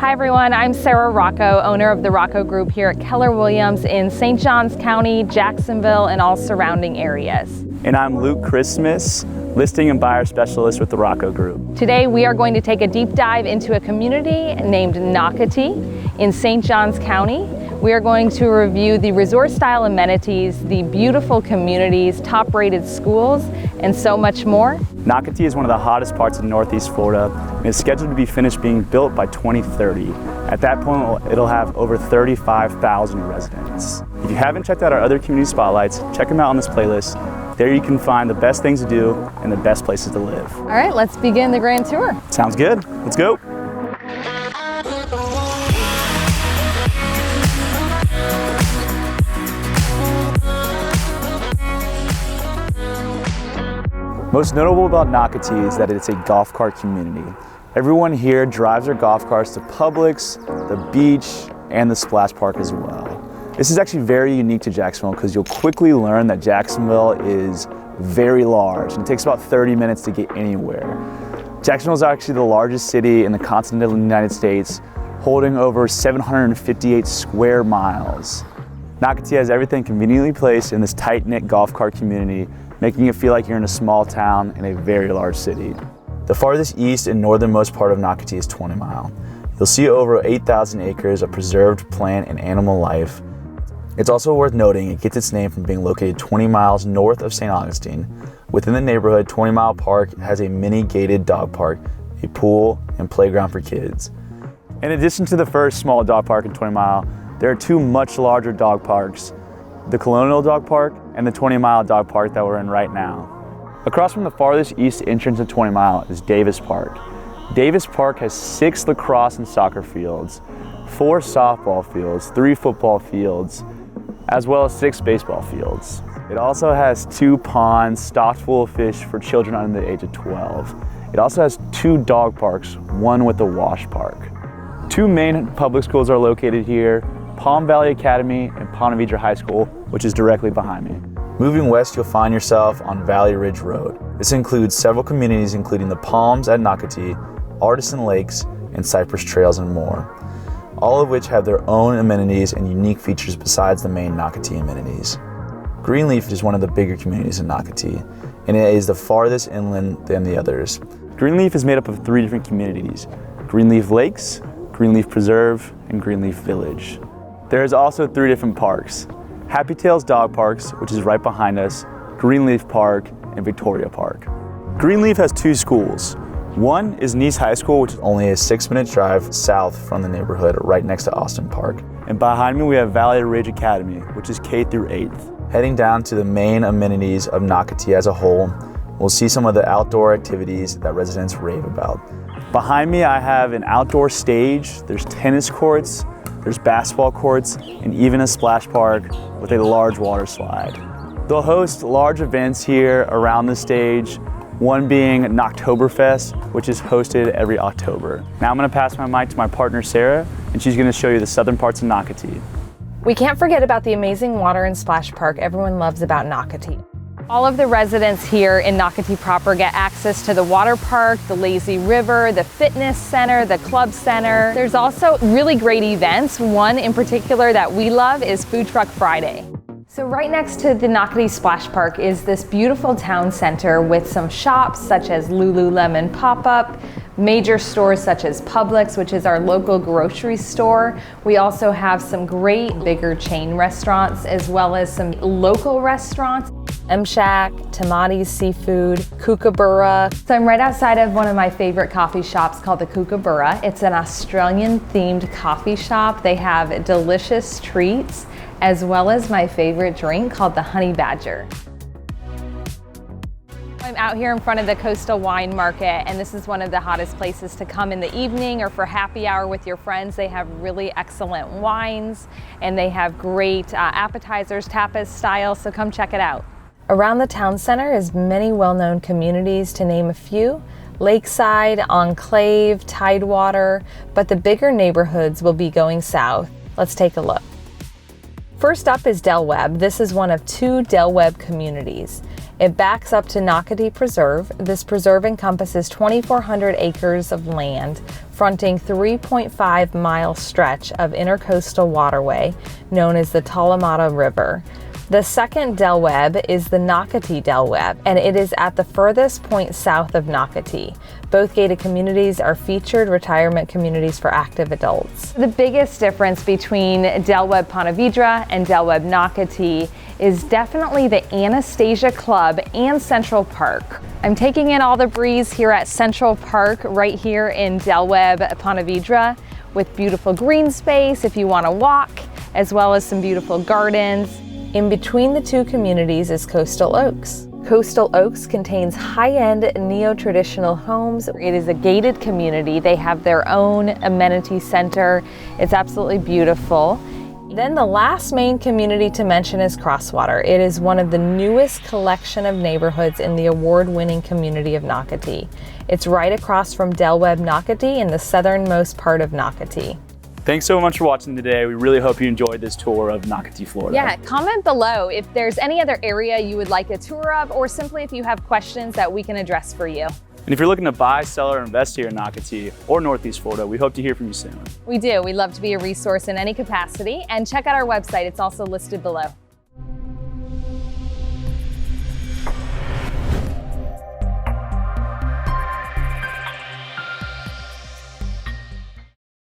Hi everyone, I'm Sarah Rocco, owner of the Rocco Group here at Keller Williams in St. Johns County, Jacksonville, and all surrounding areas. And I'm Luke Christmas, listing and buyer specialist with the Rocco Group. Today we are going to take a deep dive into a community named Nocatee in St. Johns County. We are going to review the resort-style amenities, the beautiful communities, top-rated schools, and so much more. Nocatee is one of the hottest parts of Northeast Florida and is scheduled to be finished being built by 2030. At that point, it'll have over 35,000 residents. If you haven't checked out our other community spotlights, check them out on this playlist. There you can find the best things to do and the best places to live. All right, let's begin the grand tour. Sounds good. Let's go. Most notable about Nocatee is that it's a golf cart community. Everyone here drives their golf carts to Publix, the beach, and the splash park as well. This is actually very unique to Jacksonville because you'll quickly learn that Jacksonville is very large and it takes about 30 minutes to get anywhere. Jacksonville is actually the largest city in the continental United States, holding over 758 square miles. Nocatee has everything conveniently placed in this tight-knit golf cart community, making it feel like you're in a small town in a very large city. The farthest east and northernmost part of Nocatee is 20 Mile. You'll see over 8,000 acres of preserved plant and animal life. It's also worth noting it gets its name from being located 20 miles north of St. Augustine. Within the neighborhood, 20 Mile Park has a mini gated dog park, a pool, and playground for kids. In addition to the first small dog park in 20 Mile, there are two much larger dog parks, the Colonial Dog Park and the 20 Mile Dog Park that we're in right now. Across from the farthest east entrance of 20 Mile is Davis Park. Davis Park has 6 lacrosse and soccer fields, 4 softball fields, 3 football fields, as well as 6 baseball fields. It also has 2 ponds stocked full of fish for children under the age of 12. It also has 2 dog parks, one with a wash park. 2 main public schools are located here, Palm Valley Academy and Ponte Vedra High School, which is directly behind me. Moving west, you'll find yourself on Valley Ridge Road. This includes several communities including the Palms at Nocatee, Artisan Lakes, and Cypress Trails and more, all of which have their own amenities and unique features besides the main Nocatee amenities. Greenleaf is one of the bigger communities in Nocatee, and it is the farthest inland than the others. Greenleaf is made up of 3 different communities: Greenleaf Lakes, Greenleaf Preserve, and Greenleaf Village. There is also 3 different parks: Happy Tales Dog Parks, which is right behind us, Greenleaf Park, and Victoria Park. Greenleaf has 2 schools. One is Nice High School, which is only a 6-minute drive south from the neighborhood, right next to Austin Park. And behind me we have Valley Ridge Academy, which is K through 8th. Heading down to the main amenities of Nocatee as a whole, we'll see some of the outdoor activities that residents rave about. Behind me I have an outdoor stage, there's tennis courts, there's basketball courts, and even a splash park with a large water slide. They'll host large events here around the stage, one being Noctoberfest, which is hosted every October. Now I'm gonna pass my mic to my partner Sarah, and she's gonna show you the southern parts of Nocatee. We can't forget about the amazing water and splash park everyone loves about Nocatee. All of the residents here in Nocatee proper get access to the water park, the lazy river, the fitness center, the club center. There's also really great events. One in particular that we love is Food Truck Friday. So right next to the Nocatee Splash Park is this beautiful town center with some shops such as Lululemon Pop-Up, major stores such as Publix, which is our local grocery store. We also have some great bigger chain restaurants as well as some local restaurants. M-Shack, Tamati's Seafood, Kookaburra. So I'm right outside of one of my favorite coffee shops called the Kookaburra. It's an Australian themed coffee shop. They have delicious treats as well as my favorite drink called the Honey Badger. I'm out here in front of the Coastal Wine Market, and this is one of the hottest places to come in the evening or for happy hour with your friends. They have really excellent wines and they have great appetizers, tapas style, so come check it out. Around the town center is many well-known communities, to name a few: Lakeside, Enclave, Tidewater, but the bigger neighborhoods will be going south. Let's take a look. First up is Webb. This is one of 2 Webb communities. It backs up to Nocatee Preserve. This preserve encompasses 2,400 acres of land, fronting 3.5-mile stretch of intercoastal waterway known as the Talamata River. The second Del Webb is the Nocatee Del Webb, and it is at the furthest point south of Nocatee. Both gated communities are featured retirement communities for active adults. The biggest difference between Del Webb Ponte Vedra and Del Webb Nocatee is definitely the Anastasia Club and Central Park. I'm taking in all the breeze here at Central Park right here in Del Webb Ponte Vedra, with beautiful green space if you want to walk, as well as some beautiful gardens. In between the two communities is Coastal Oaks. Coastal Oaks contains high-end neo-traditional homes. It is a gated community. They have their own amenity center. It's absolutely beautiful. Then the last main community to mention is Crosswater. It is one of the newest collection of neighborhoods in the award-winning community of Nocatee. It's right across from Del Webb Nocatee in the southernmost part of Nocatee. Thanks so much for watching today. We really hope you enjoyed this tour of Nocatee, Florida. Yeah, comment below if there's any other area you would like a tour of, or simply if you have questions that we can address for you. And if you're looking to buy, sell, or invest here in Nocatee or Northeast Florida, we hope to hear from you soon. We do. We love to be a resource in any capacity, and check out our website. It's also listed below.